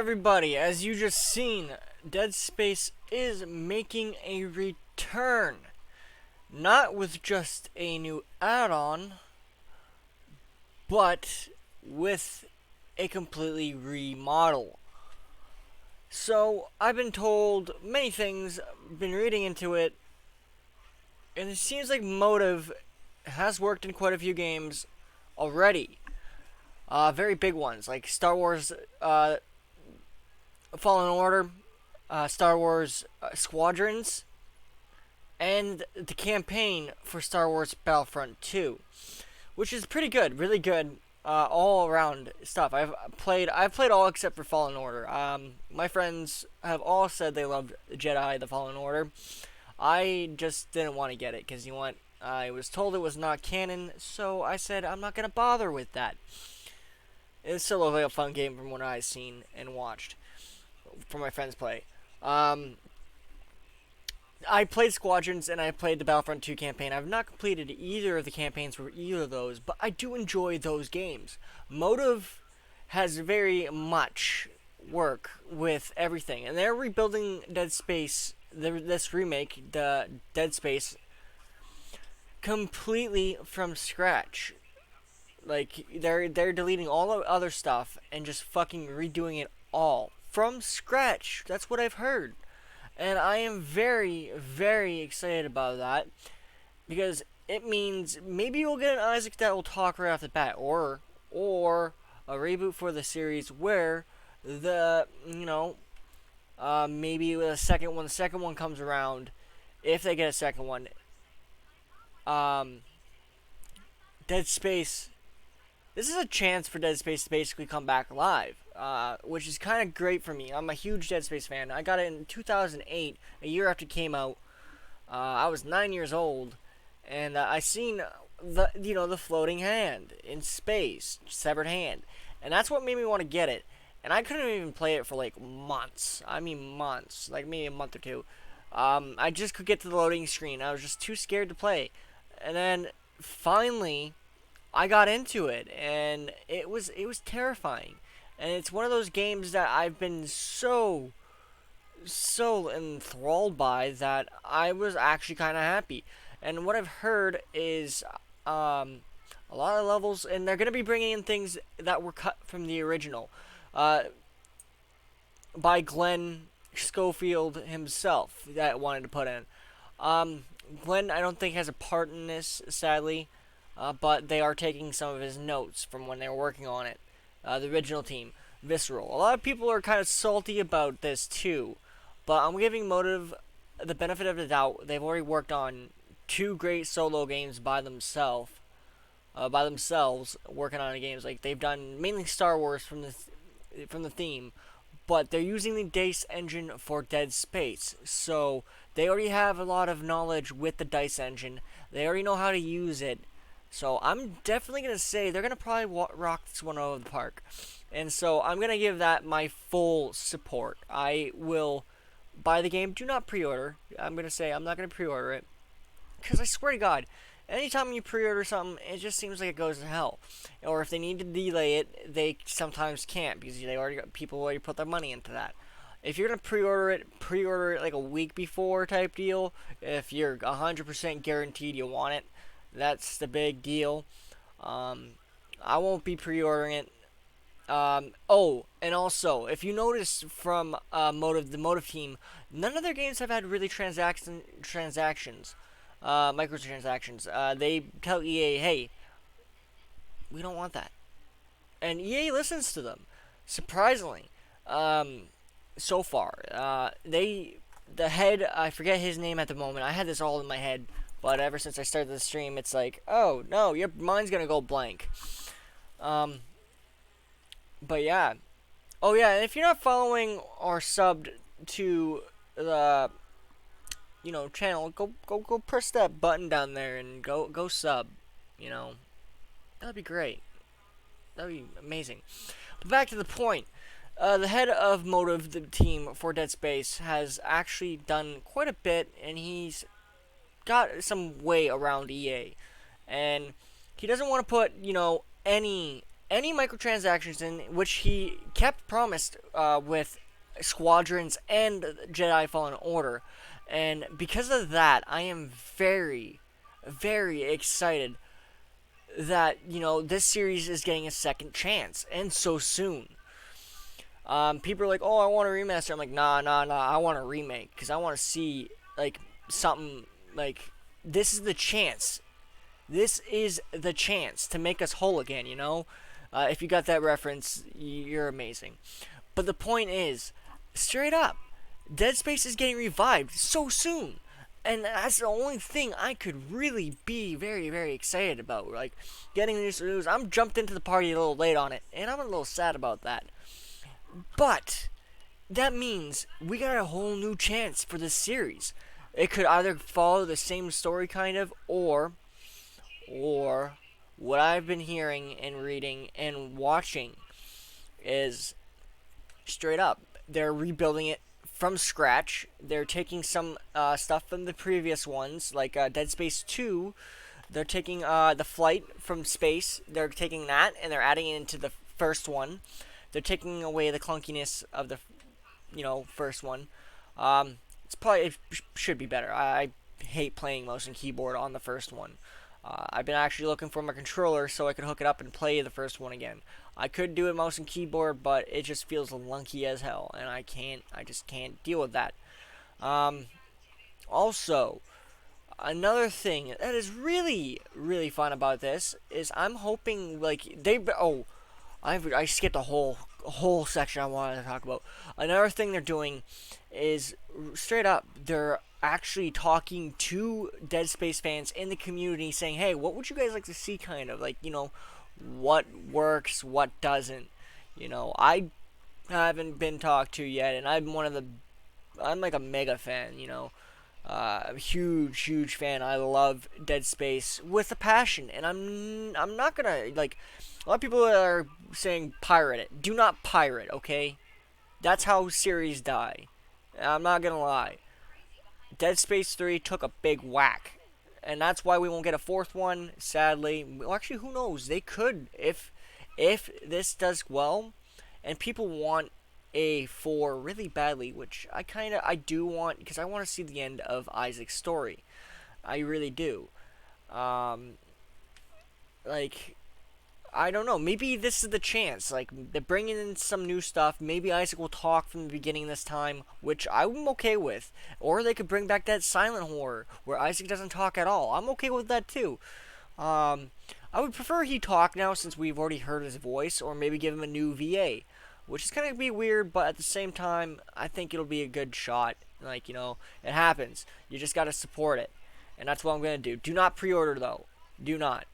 everybody, as you just seen, Dead Space is making a return. Not with just a new add-on, but with a completely remodel. So, I've been told many things, been reading into it, and it seems like Motive has worked in quite a few games already. Very big ones, like Star Wars Fallen Order, Star Wars Squadrons, and the campaign for Star Wars Battlefront 2, which is pretty good, really good, all around stuff. I've played all except for Fallen Order. My friends have all said they loved Jedi: The Fallen Order. I just didn't want to get it because I was told it was not canon, so I said I'm not gonna bother with that. It still looked like a fun game from what I've seen and watched from my friends play. I played Squadrons and I played the Battlefront 2 campaign. I've not completed either of the campaigns for either of those, but I do enjoy those games. Motive has very much work with everything, and they're rebuilding Dead Space, this remake, the Dead Space, completely from scratch. Like they're deleting all the other stuff and just fucking redoing it all from scratch. That's what I've heard. And I am very, very excited about that because it means maybe we'll get an Isaac that will talk right off the bat, or a reboot for the series where maybe with the second one comes around, if they get a second one, Dead Space. This is a chance for Dead Space to basically come back alive, which is kind of great for me. I'm a huge Dead Space fan. I got it in 2008, a year after it came out. I was 9 years old, and I seen the floating hand in space, severed hand, and that's what made me want to get it. And I couldn't even play it for like months. I mean months, like maybe a month or two. I just could get to the loading screen. I was just too scared to play, and then finally I got into it, and it was terrifying. And it's one of those games that I've been so enthralled by that I was actually kind of happy. And what I've heard is a lot of levels, and they're gonna be bringing in things that were cut from the original, by Glenn Schofield himself, that wanted to put in. Glenn, I don't think has a part in this, sadly. But they are taking some of his notes from when they were working on it. The original team, Visceral. A lot of people are kind of salty about this too, but I'm giving Motive the benefit of the doubt. They've already worked on two great solo games by themselves. Working on games like they've done mainly Star Wars from the theme, but they're using the DICE engine for Dead Space, so they already have a lot of knowledge with the DICE engine. They already know how to use it. So I'm definitely going to say they're going to probably rock this one out of the park. And so I'm going to give that my full support. I will buy the game. Do not pre-order. I'm going to say I'm not going to pre-order it. Because I swear to God, anytime you pre-order something, it just seems like it goes to hell. Or if they need to delay it, they sometimes can't. Because people already put their money into that. If you're going to pre-order it like a week before type deal. If you're 100% guaranteed you want it. That's the big deal. I won't be pre-ordering it. And also, if you notice from the Motive team, none of their games have had really transactions, microtransactions. They tell EA, hey, we don't want that. And EA listens to them, surprisingly, so far. The head, I forget his name at the moment. I had this all in my head. But ever since I started the stream, it's like, oh, no, your mind's going to go blank. But yeah. Oh, yeah, and if you're not following or subbed to the, channel, go press that button down there and go sub. That'd be great. That'd be amazing. But back to the point. The head of Motive, the team for Dead Space, has actually done quite a bit, and he's got some way around EA, and he doesn't want to put any any microtransactions in which he kept promised with Squadrons and Jedi Fallen Order. And because of that, I am very, very excited that, this series is getting a second chance, and so soon. People are like, "Oh, I want a remaster." I'm like, "Nah, nah, nah. I want a remake because I want to see like something like this is the chance. This is the chance to make us whole again." If you got that reference, you're amazing. But the point is, straight up, Dead Space is getting revived so soon. And that's the only thing I could really be very, very excited about. Like, getting this news. I'm jumped into the party a little late on it, and I'm a little sad about that. But that means we got a whole new chance for this series. It could either follow the same story kind of, or what I've been hearing and reading and watching is straight up they're rebuilding it from scratch. They're taking some stuff from the previous ones, like Dead Space 2. They're taking the flight from space. They're taking that and they're adding it into the first one. They're taking away the clunkiness of the first one. It should be better. I hate playing mouse and keyboard on the first one. I've been actually looking for my controller so I could hook it up and play the first one again. I could do it mouse and keyboard, but it just feels lunky as hell, and I just can't deal with that. Also, another thing that is really, really fun about this is I'm hoping I skipped a whole section I wanted to talk about. Another thing they're doing is straight up they're actually talking to Dead Space fans in the community, saying, "Hey, what would you guys like to see?" Kind of like what works, what doesn't. I haven't been talked to yet, and I'm like a mega fan. I'm a huge fan. I love Dead Space with a passion, and I'm not gonna like. A lot of people are saying pirate it. Do not pirate, okay? That's how series die. I'm not gonna lie. Dead Space 3 took a big whack, and that's why we won't get a fourth one. Sadly, well, actually, who knows? They could if this does well, and people want a 4 really badly, which I do want because I want to see the end of Isaac's story. I really do. Like I don't know. Maybe this is the chance. Like, they're bringing in some new stuff. Maybe Isaac will talk from the beginning this time, which I'm okay with. Or they could bring back that silent horror, where Isaac doesn't talk at all. I'm okay with that, too. I would prefer he talk now, since we've already heard his voice, or maybe give him a new VA. Which is going to be weird, but at the same time, I think it'll be a good shot. Like, it happens. You just got to support it. And that's what I'm going to do. Do not pre-order, though. Do not.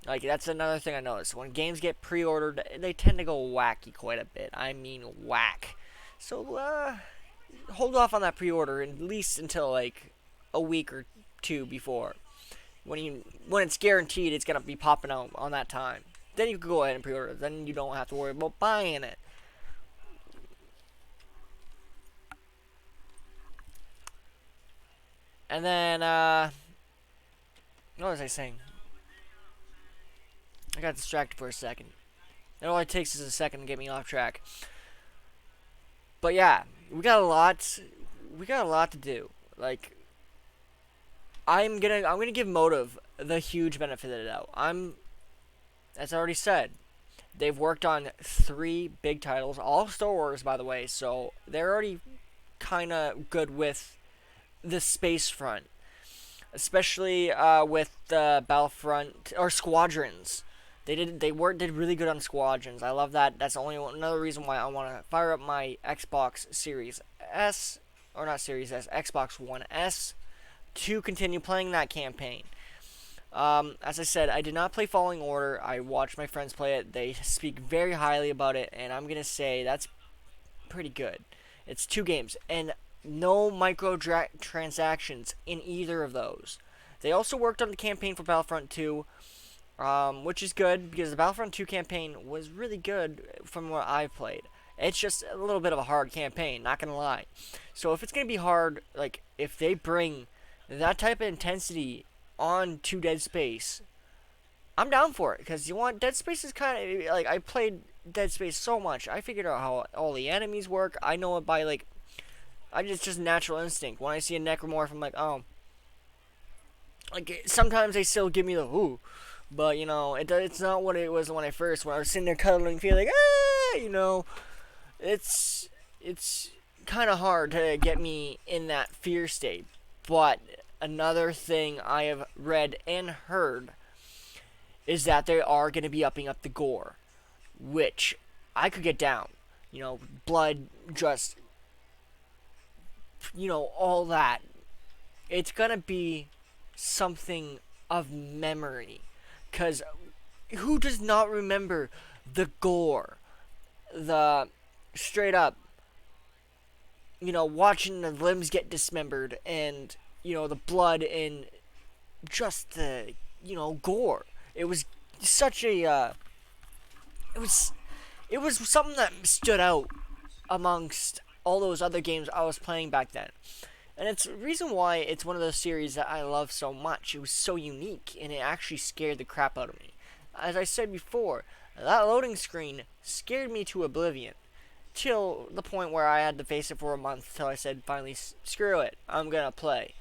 Like, that's another thing I noticed. When games get pre-ordered, they tend to go wacky quite a bit. I mean, whack. So, hold off on that pre-order at least until, like, a week or two before. When it's guaranteed it's going to be popping out on that time. Then you can go ahead and pre-order it. Then you don't have to worry about buying it. And then, what was I saying? I got distracted for a second. It only takes us a second to get me off track. But yeah, we got a lot to do. Like, I'm gonna give Motive the huge benefit of the doubt. As I already said, they've worked on 3 big titles, all Star Wars, by the way. So they're already kind of good with the space front, especially with Battlefront or Squadrons. They did really good on Squadrons. I love that. That's only another reason why I want to fire up my Xbox Series S, or not Series S, Xbox One S, to continue playing that campaign. As I said, I did not play Falling Order. I watched my friends play it. They speak very highly about it, and I'm gonna say that's pretty good. It's 2 games, and no microtransactions in either of those. They also worked on the campaign for Battlefront 2. Which is good because the Battlefront 2 campaign was really good from what I've played. It's just a little bit of a hard campaign, not gonna lie. So if it's gonna be hard, like if they bring that type of intensity on to Dead Space, I'm down for it because you want Dead Space is kind of like I played Dead Space so much. I figured out how all the enemies work. I know it by like I just natural instinct. When I see a necromorph, I'm like, oh, like sometimes they still give me the ooh, but it's not what it was when I was sitting there cuddling, feeling it's it's kind of hard to get me in that fear state. But another thing I have read and heard is that they are going to be upping up the gore, which I could get down. Blood, just all that. It's gonna be something of memory, cause who does not remember the gore, the straight up, watching the limbs get dismembered and the blood and just the gore. It was such a it was it was something that stood out amongst all those other games I was playing back then. And it's the reason why it's one of those series that I love so much. It was so unique, and it actually scared the crap out of me. As I said before, that loading screen scared me to oblivion. Till the point where I had to face it for a month till I said finally, screw it, I'm gonna play.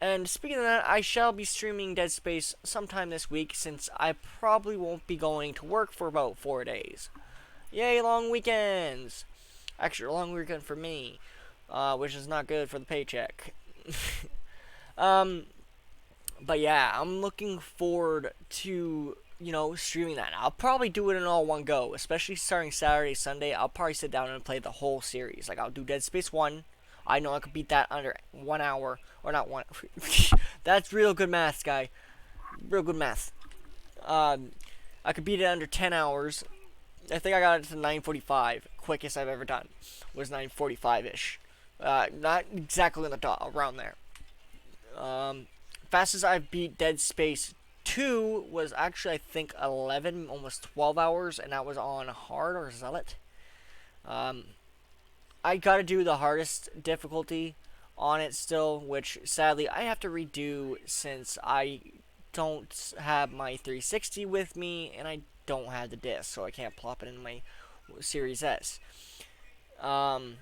And speaking of that, I shall be streaming Dead Space sometime this week since I probably won't be going to work for about 4 days. Yay, long weekends! Actually, a long weekend for me, which is not good for the paycheck. um, but yeah, I'm looking forward to streaming that. I'll probably do it in all one go, especially starting Saturday, Sunday. I'll probably sit down and play the whole series. Like I'll do Dead Space 1. I know I could beat that under 1 hour, or not one. That's real good math, guy. Real good math. I could beat it under 10 hours. I think I got it to 9:45. Quickest I've ever done was 9:45 ish. Not exactly on the dot, around there. Fastest I've beat Dead Space 2 was actually I think 11, almost 12 hours, and that was on hard or zealot. I gotta do the hardest difficulty on it still, which sadly I have to redo since I don't have my 360 with me and I don't have the disc, so I can't plop it in my Series S. Um,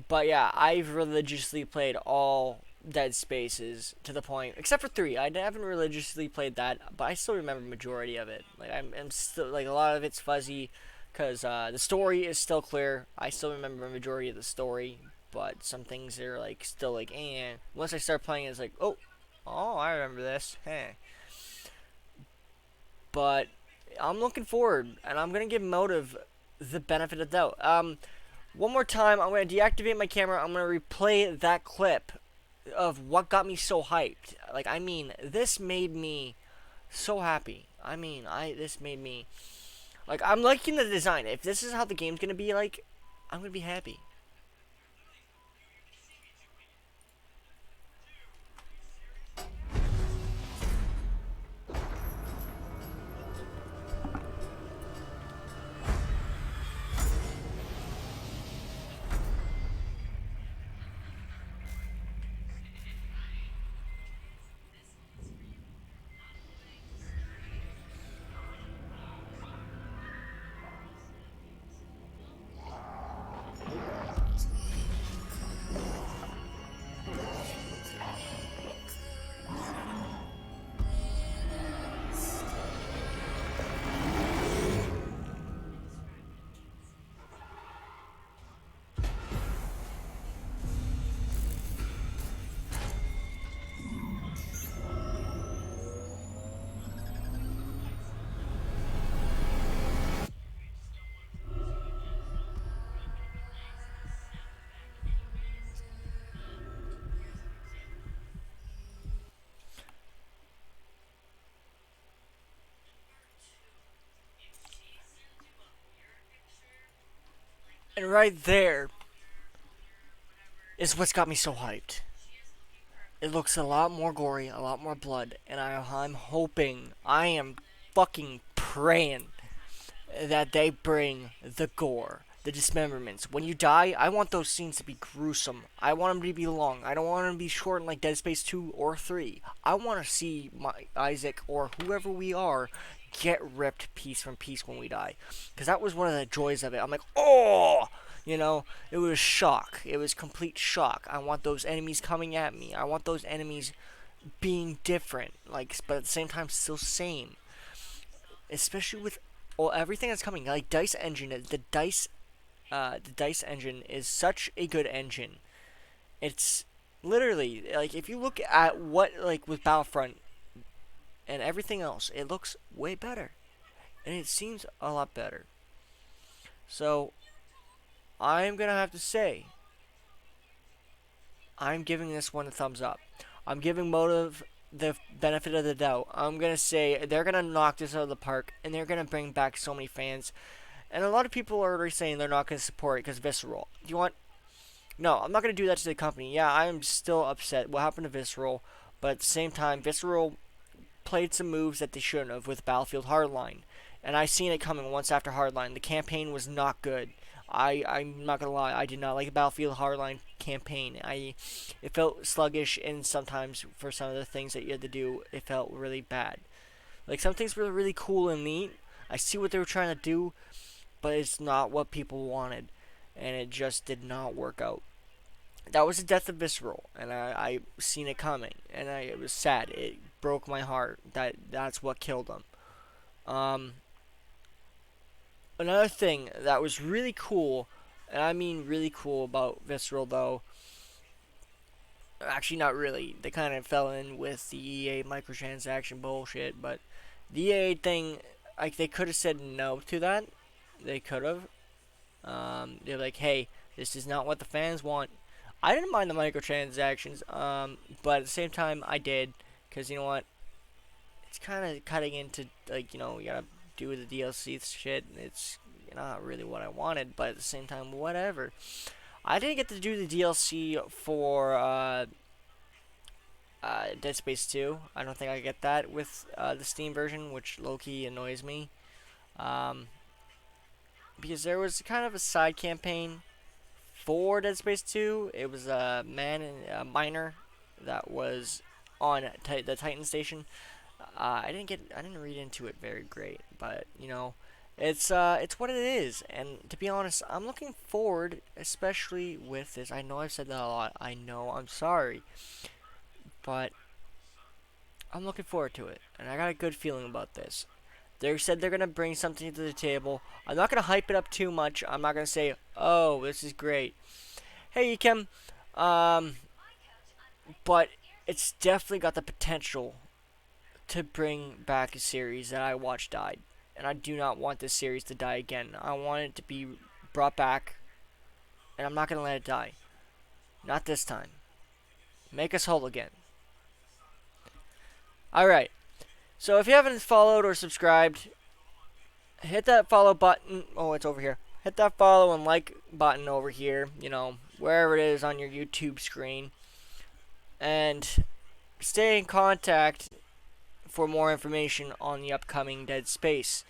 but yeah, I've religiously played all Dead Spaces to the point, except for 3. I haven't religiously played that, but I still remember the majority of it. Like I'm still like a lot of it's fuzzy, because the story is still clear. I still remember the majority of the story, but some things are like still like Once I start playing, it's like oh, I remember this. Hey. But I'm looking forward, and I'm gonna give Motive the benefit of the doubt. One more time, I'm gonna deactivate my camera. I'm gonna replay that clip of what got me so hyped. Like, I mean, this made me so happy. This made me like, I'm liking the design. If this is how the game's gonna be like, I'm gonna be happy. And right there is what's got me so hyped. It looks a lot more gory, a lot more blood, and I'm hoping, I am fucking praying that they bring the gore. the dismemberments. When you die, I want those scenes to be gruesome. I want them to be long. I don't want them to be short like Dead Space 2 or 3. I want to see Isaac or whoever we are get ripped piece from piece when we die. Because that was one of the joys of it. I'm like, oh! You know, it was shock. It was complete shock. I want those enemies coming at me. I want those enemies being different, like, but at the same time still same. Especially with everything that's coming, like Dice Engine. The Dice Engine is such a good engine. It's literally like if you look at what like with Battlefront and everything else, it looks way better, and it seems a lot better. So I'm gonna have to say, I'm giving this one a thumbs up. I'm giving Motive the benefit of the doubt. I'm gonna say they're gonna knock this out of the park, and they're gonna bring back so many fans. And a lot of people are already saying they're not gonna support it because Visceral. Do you want? No, I'm not gonna do that to the company. Yeah, I'm still upset what happened to Visceral, but at the same time, Visceral played some moves that they shouldn't have with Battlefield Hardline, and I seen it coming once after Hardline. The campaign was not good. I'm not gonna lie, I did not like the Battlefield Hardline campaign. It felt sluggish, and sometimes for some of the things that you had to do, it felt really bad. Like some things were really cool and neat. I see what they were trying to do, but it's not what people wanted, and it just did not work out. That was the death of Visceral, and I seen it coming, and it was sad. It broke my heart that that's what killed him. Um, Another thing that was really cool, and I mean really cool about Visceral though, actually not really. They kind of fell in with the EA microtransaction bullshit, but the EA thing, like they could have said no to that. They could have. They're like, hey, this is not what the fans want. I didn't mind the microtransactions, but at the same time, I did, because you know what? It's kind of cutting into, like, you gotta do the DLC shit, and it's not really what I wanted, but at the same time, whatever. I didn't get to do the DLC for Dead Space 2. I don't think I get that with the Steam version, which low-key annoys me. Um, because there was kind of a side campaign for Dead Space 2. It was a miner that was on the Titan station. I didn't read into it very great, but it's what it is. And to be honest, I'm looking forward, especially with this. I know I've said that a lot. I know I'm sorry, but I'm looking forward to it, and I got a good feeling about this. They said they're gonna bring something to the table. I'm not gonna hype it up too much. I'm not gonna say, "Oh, this is great." Hey, Ikem. Um, but it's definitely got the potential to bring back a series that I watched died. And I do not want this series to die again. I want it to be brought back, and I'm not going to let it die. Not this time. Make us whole again. Alright, so if you haven't followed or subscribed, hit that follow button. Oh, it's over here. Hit that follow and like button over here, wherever it is on your YouTube screen. And stay in contact for more information on the upcoming Dead Space.